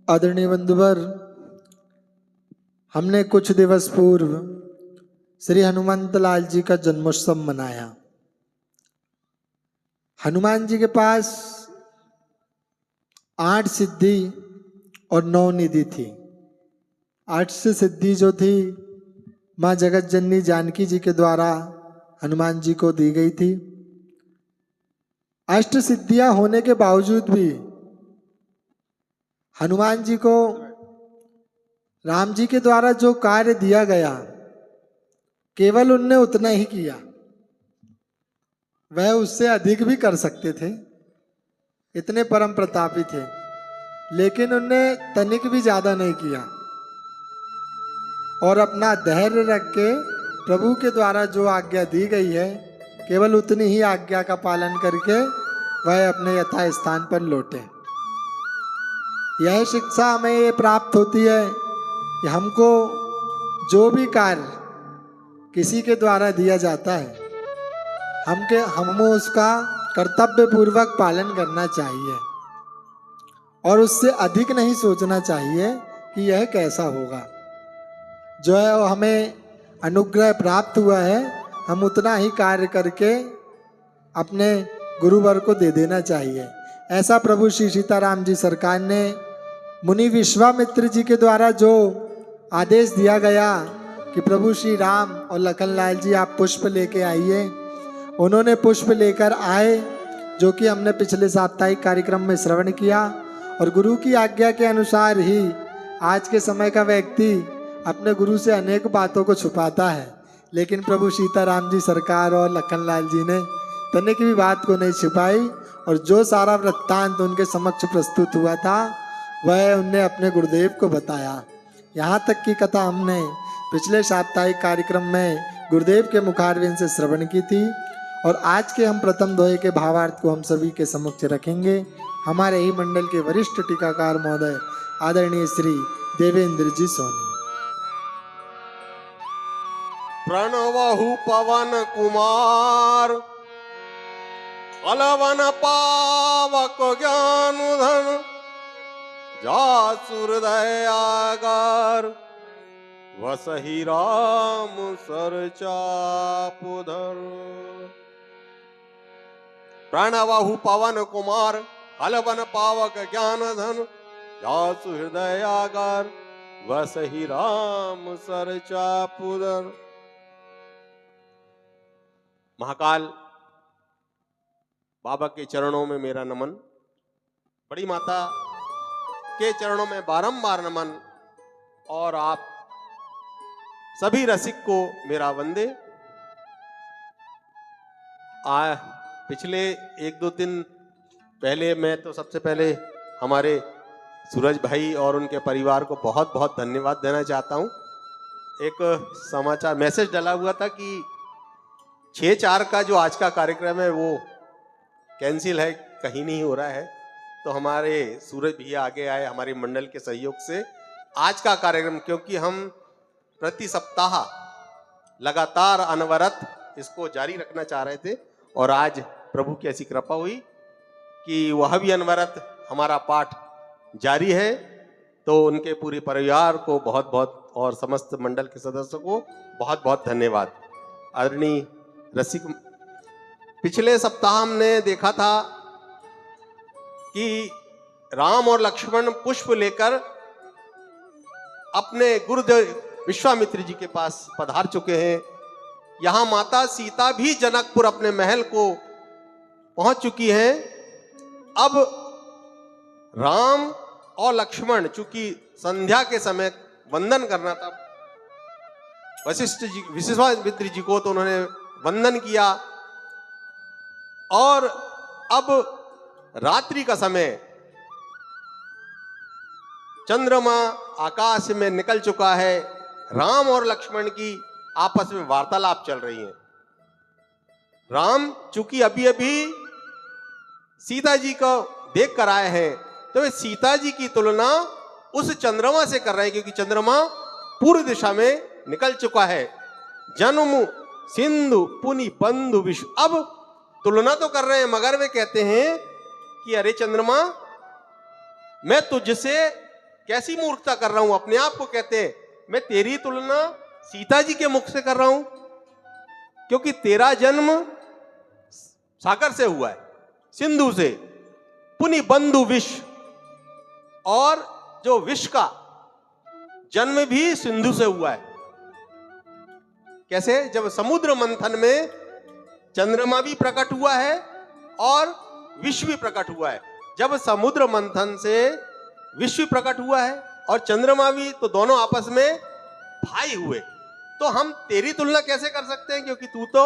आदरणीय बंधुवर, हमने कुछ दिवस पूर्व श्री हनुमंत लाल जी का जन्मोत्सव मनाया। हनुमान जी के पास 8 सिद्धि और 9 निधि थी। 8 सिद्धि जो थी माँ जगत जननी जानकी जी के द्वारा हनुमान जी को दी गई थी। 8 सिद्धियां होने के बावजूद भी हनुमान जी को राम जी के द्वारा जो कार्य दिया गया केवल उनने उतना ही किया। वह उससे अधिक भी कर सकते थे, इतने परम प्रतापी थे, लेकिन उनने तनिक भी ज्यादा नहीं किया और अपना धैर्य रख के प्रभु के द्वारा जो आज्ञा दी गई है केवल उतनी ही आज्ञा का पालन करके वह अपने यथा स्थान पर लौटे। यह शिक्षा हमें ये प्राप्त होती है कि हमको जो भी कार्य किसी के द्वारा दिया जाता है हमको उसका कर्तव्य पूर्वक पालन करना चाहिए और उससे अधिक नहीं सोचना चाहिए कि यह कैसा होगा। जो है हमें अनुग्रह प्राप्त हुआ है, हम उतना ही कार्य करके अपने गुरुवर को दे देना चाहिए। ऐसा प्रभु श्री सीताराम जी सरकार ने मुनि विश्वामित्र जी के द्वारा जो आदेश दिया गया कि प्रभु श्री राम और लखनलाल जी आप पुष्प लेके आइए, उन्होंने पुष्प लेकर आए, जो कि हमने पिछले साप्ताहिक कार्यक्रम में श्रवण किया। और गुरु की आज्ञा के अनुसार ही आज के समय का व्यक्ति अपने गुरु से अनेक बातों को छुपाता है, लेकिन प्रभु सीताराम जी सरकार और लखनलाल जी ने तनिक भी बात को नहीं छिपाई और जो सारा वृत्तांत उनके समक्ष प्रस्तुत हुआ था वह उनने अपने गुरुदेव को बताया। यहाँ तक की कथा हमने पिछले साप्ताहिक कार्यक्रम में गुरुदेव के मुखारविंद से श्रवण की थी और आज के हम प्रथम दोहे के भावार्थ को हम सभी के समक्ष रखेंगे। हमारे ही मंडल के वरिष्ठ टीकाकार महोदय आदरणीय श्री देवेंद्र जी सोनी। प्रणवहु पवन कुमार अलवन पावक ज्ञान धन जासुर दयागार वसहि राम सर चापुधर। प्रणवहु पवन कुमार अलवन पावक ज्ञान धन जासु हृदयागार वसहि राम सर चापुधर। महाकाल बाबा के चरणों में मेरा नमन, बड़ी माता के चरणों में बारंबार नमन और आप सभी रसिक को मेरा वंदे। पिछले 1-2 दिन पहले मैं तो सबसे पहले हमारे सूरज भाई और उनके परिवार को बहुत बहुत धन्यवाद देना चाहता हूं। एक समाचार मैसेज डाला हुआ था कि 6-4 का जो आज का कार्यक्रम है वो कैंसिल है, कहीं नहीं हो रहा है, तो हमारे सूरज भैया आगे आए हमारे मंडल के सहयोग से आज का कार्यक्रम, क्योंकि हम प्रति सप्ताह लगातार अनवरत इसको जारी रखना चाह रहे थे और आज प्रभु की ऐसी कृपा हुई कि वह भी अनवरत हमारा पाठ जारी है। तो उनके पूरे परिवार को बहुत बहुत और समस्त मंडल के सदस्यों को बहुत बहुत धन्यवाद। आदरणीय रसिक, पिछले सप्ताह हमने देखा था कि राम और लक्ष्मण पुष्प लेकर अपने गुरुदेव विश्वामित्र जी के पास पधार चुके हैं। यहां माता सीता भी जनकपुर अपने महल को पहुंच चुकी हैं। अब राम और लक्ष्मण, चूंकि संध्या के समय वंदन करना था वशिष्ठ जी विश्वामित्र जी को, तो उन्होंने वंदन किया और अब रात्रि का समय, चंद्रमा आकाश में निकल चुका है। राम और लक्ष्मण की आपस में वार्तालाप चल रही है। राम चूंकि अभी अभी सीता जी को देख कर आए हैं, तो वे सीता जी की तुलना उस चंद्रमा से कर रहे हैं, क्योंकि चंद्रमा पूर्व दिशा में निकल चुका है। जन्म सिंधु पुनि बंधु विश्व, अब तुलना तो कर रहे हैं मगर वे कहते हैं कि अरे चंद्रमा, मैं तुझसे कैसी मूर्खता कर रहा हूं, अपने आप को कहते हैं मैं तेरी तुलना सीता जी के मुख से कर रहा हूं, क्योंकि तेरा जन्म सागर से हुआ है, सिंधु से, पुनि बंधु विष, और जो विष का जन्म भी सिंधु से हुआ है। कैसे? जब समुद्र मंथन में चंद्रमा भी प्रकट हुआ है और विश्व भी प्रकट हुआ है। जब समुद्र मंथन से विश्व प्रकट हुआ है और चंद्रमा भी, तो दोनों आपस में भाई हुए। तो हम तेरी तुलना कैसे कर सकते हैं, क्योंकि तू तो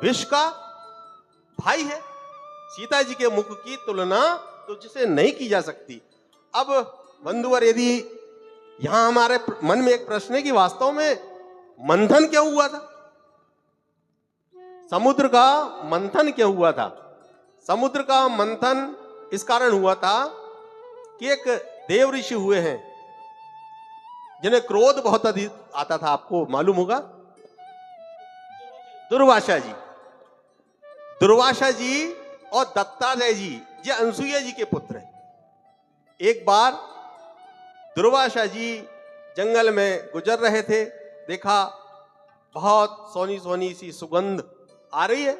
विश्व का भाई है। सीता जी के मुख की तुलना तुझसे नहीं की जा सकती। अब बंधुवर, यदि यहां हमारे मन में एक प्रश्न है कि वास्तव में मंथन क्यों हुआ था, समुद्र का मंथन क्यों हुआ था? समुद्र का मंथन इस कारण हुआ था कि एक देव ऋषि हुए हैं जिन्हें क्रोध बहुत अधिक आता था, आपको मालूम होगा, दुर्वासा जी। दुर्वासा जी और दत्तात्रेय जी, ये अनसुईया जी के पुत्र हैं। एक बार दुर्वासा जी जंगल में गुजर रहे थे, देखा बहुत सोनी सोनी सी सुगंध आ रही है।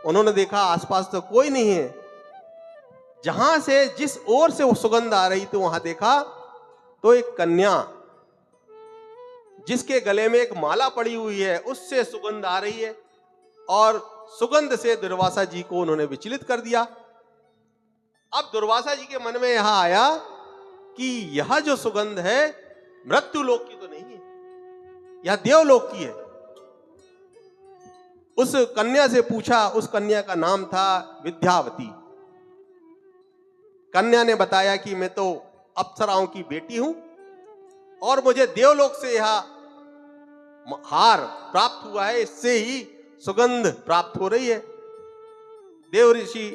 उन्होंने देखा आसपास तो कोई नहीं है। जहां से, जिस ओर से वो सुगंध आ रही थी, वहां देखा तो एक कन्या जिसके गले में एक माला पड़ी हुई है, उससे सुगंध आ रही है, और सुगंध से दुर्वासा जी को उन्होंने विचलित कर दिया। अब दुर्वासा जी के मन में यह आया कि यह जो सुगंध है मृत्यु लोक की तो नहीं है, यह देवलोक की है। उस कन्या से पूछा, उस कन्या का नाम था विद्यावती। कन्या ने बताया कि मैं तो अप्सराओं की बेटी हूं और मुझे देवलोक से यह हार प्राप्त हुआ है, इससे ही सुगंध प्राप्त हो रही है। देव ऋषि